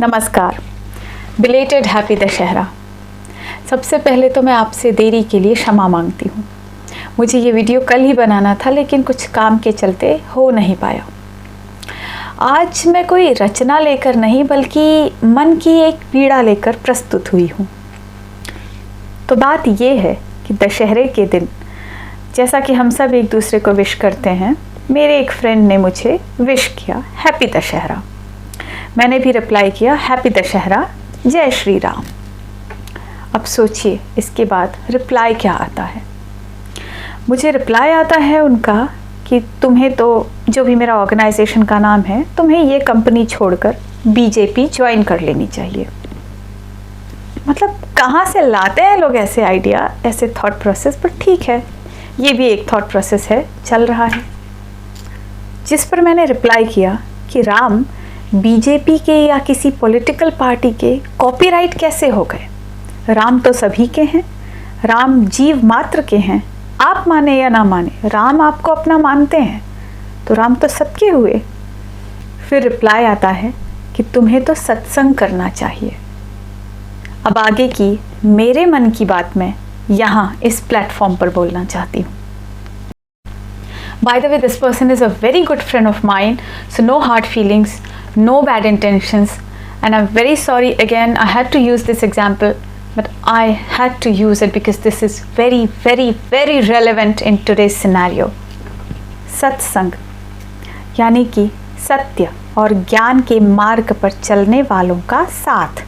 नमस्कार, belated happy Dussehra. सबसे पहले तो मैं आपसे देरी के लिए क्षमा मांगती हूँ। मुझे ये वीडियो कल ही बनाना था लेकिन कुछ काम के चलते हो नहीं पाया। आज मैं कोई रचना लेकर नहीं बल्कि मन की एक पीड़ा लेकर प्रस्तुत हुई हूँ। तो बात ये है कि दशहरे के दिन जैसा कि हम सब एक दूसरे को विश करते हैं, मेरे एक फ्रेंड ने मुझे विश किया हैप्पी दशहरा। मैंने भी रिप्लाई किया हैप्पी दशहरा, जय श्री राम। अब सोचिए इसके बाद रिप्लाई क्या आता है। मुझे रिप्लाई आता है उनका कि तुम्हें तो, जो भी मेरा ऑर्गेनाइजेशन का नाम है, तुम्हें ये कंपनी छोड़कर बीजेपी ज्वाइन कर लेनी चाहिए। मतलब कहाँ से लाते हैं लोग ऐसे आइडिया, ऐसे थॉट प्रोसेस। पर ठीक है, ये भी एक थॉट प्रोसेस है, चल रहा है। जिस पर मैंने रिप्लाई किया कि राम बीजेपी के या किसी पॉलिटिकल पार्टी के कॉपीराइट कैसे हो गए? राम तो सभी के हैं, राम जीव मात्र के हैं। आप माने या ना माने, राम आपको अपना मानते हैं तो राम तो सबके हुए। फिर रिप्लाई आता है कि तुम्हें तो सत्संग करना चाहिए। अब आगे की मेरे मन की बात मैं यहाँ इस प्लेटफॉर्म पर बोलना चाहती हूँ। By the way, this person is a very good friend of mine, so no hard feelings, no bad intentions, and I'm very sorry again I had to use this example, but I had to use it because this is very, very, very relevant in today's scenario. सत्संग यानी कि सत्य और ज्ञान के मार्ग पर चलने वालों का साथ।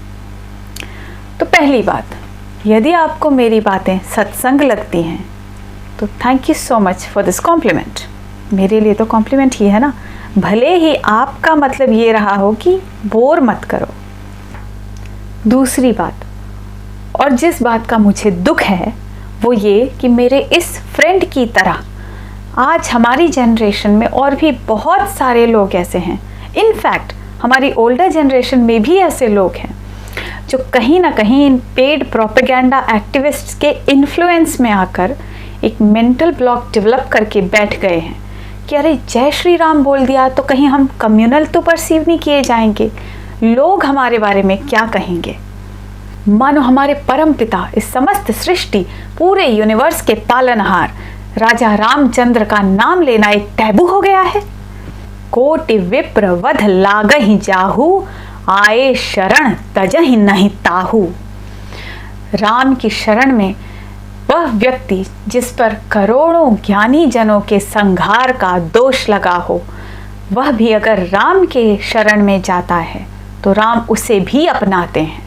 तो पहली बात, यदि आपको मेरी बातें सत्संग लगती हैं तो thank you so much for this complement. मेरे लिए तो कॉम्प्लीमेंट ही है ना, भले ही आपका मतलब ये रहा हो कि बोर मत करो। दूसरी बात, और जिस बात का मुझे दुख है वो ये कि मेरे इस फ्रेंड की तरह आज हमारी जनरेशन में और भी बहुत सारे लोग ऐसे हैं, इनफैक्ट हमारी ओल्डर जनरेशन में भी ऐसे लोग हैं जो कहीं ना कहीं इन पेड प्रोपेगेंडा एक्टिविस्ट्स के इन्फ्लुएंस में आकर एक मेंटल ब्लॉक डेवलप करके बैठ गए हैं कि अरे जय श्री राम बोल दिया तो कहीं हम कम्युनल तो परसीव नहीं किए जाएंगे, लोग हमारे बारे में क्या कहेंगे। मानो हमारे परम पिता, इस समस्त सृष्टि, पूरे यूनिवर्स के पालनहार राजा रामचंद्र का नाम लेना एक टैबू हो गया है। कोटि विप्र वध लागहि जाहू, आए शरण तजहि नहीं ताहू। राम की शरण में वह व्यक्ति जिस पर करोड़ों ज्ञानी जनों के संघार का दोष लगा हो, वह भी अगर राम के शरण में जाता है तो राम उसे भी अपनाते हैं।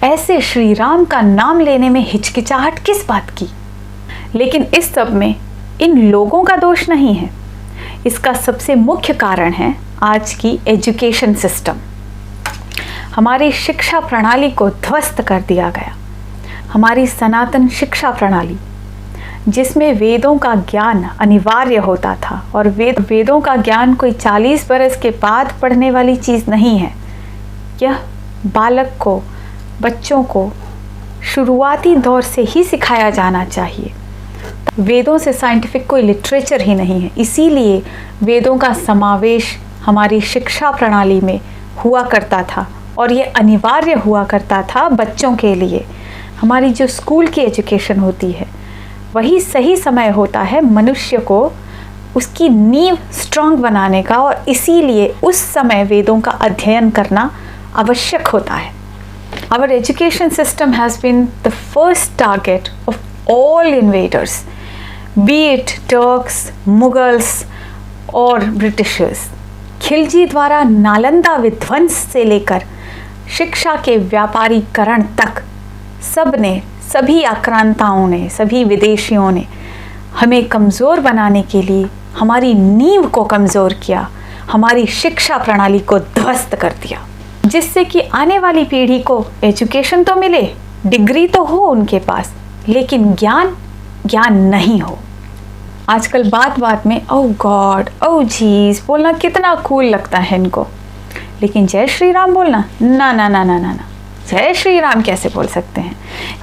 ऐसे श्री राम का नाम लेने में हिचकिचाहट किस बात की? लेकिन इस सब में इन लोगों का दोष नहीं है। इसका सबसे मुख्य कारण है आज की एजुकेशन सिस्टम। हमारी शिक्षा प्रणाली को ध्वस्त कर दिया गया। हमारी सनातन शिक्षा प्रणाली, जिसमें वेदों का ज्ञान अनिवार्य होता था, और वेदों का ज्ञान कोई 40 बरस के बाद पढ़ने वाली चीज़ नहीं है। यह बालक को, बच्चों को शुरुआती दौर से ही सिखाया जाना चाहिए। वेदों से साइंटिफिक कोई लिटरेचर ही नहीं है, इसीलिए वेदों का समावेश हमारी शिक्षा प्रणाली में हुआ करता था और ये अनिवार्य हुआ करता था बच्चों के लिए। हमारी जो स्कूल की एजुकेशन होती है वही सही समय होता है मनुष्य को उसकी नींव स्ट्रांग बनाने का, और इसीलिए उस समय वेदों का अध्ययन करना आवश्यक होता है। Our education system has been the first target of all invaders, be it Turks, Mughals और Britishers। खिलजी द्वारा नालंदा विध्वंस से लेकर शिक्षा के व्यापारीकरण तक सभी आक्रांताओं ने, सभी विदेशियों ने हमें कमज़ोर बनाने के लिए हमारी नींव को कमज़ोर किया, हमारी शिक्षा प्रणाली को ध्वस्त कर दिया, जिससे कि आने वाली पीढ़ी को एजुकेशन तो मिले, डिग्री तो हो उनके पास, लेकिन ज्ञान नहीं हो। आजकल बात बात में ओह गॉड, ओह जीज बोलना कितना कूल लगता है इनको, लेकिन जय श्री राम बोलना ना ना ना ना ना ना। जय श्री राम कैसे बोल सकते हैं?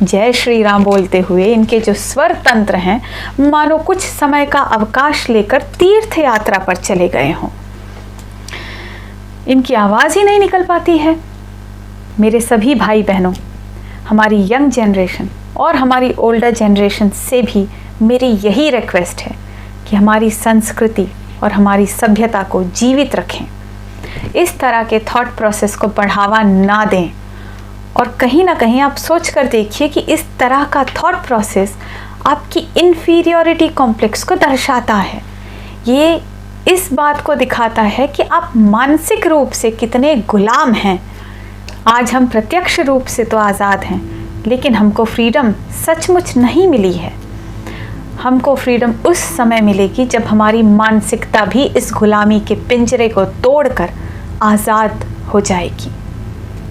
जय श्री राम बोलते हुए इनके जो स्वर तंत्र हैं मानो कुछ समय का अवकाश लेकर तीर्थ यात्रा पर चले गए हों। इनकी आवाज़ ही नहीं निकल पाती है। मेरे सभी भाई बहनों, हमारी यंग जनरेशन और हमारी ओल्डर जनरेशन से भी मेरी यही रिक्वेस्ट है कि हमारी संस्कृति और हमारी सभ्यता को जीवित रखें, इस तरह के थॉट प्रोसेस को बढ़ावा ना दें। और कहीं ना कहीं आप सोच कर देखिए कि इस तरह का थॉट प्रोसेस आपकी इन्फीरियोरिटी कॉम्प्लेक्स को दर्शाता है। ये इस बात को दिखाता है कि आप मानसिक रूप से कितने गुलाम हैं। आज हम प्रत्यक्ष रूप से तो आज़ाद हैं, लेकिन हमको फ्रीडम सचमुच नहीं मिली है। हमको फ्रीडम उस समय मिलेगी जब हमारी मानसिकता भी इस गुलामी के पिंजरे को तोड़कर आज़ाद हो जाएगी।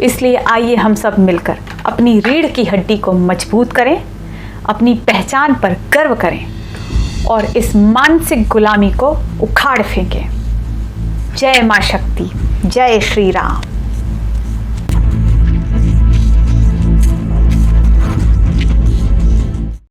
इसलिए आइए हम सब मिलकर अपनी रीढ़ की हड्डी को मजबूत करें, अपनी पहचान पर गर्व करें और इस मानसिक गुलामी को उखाड़ फेंकें। जय मां शक्ति, जय श्री राम।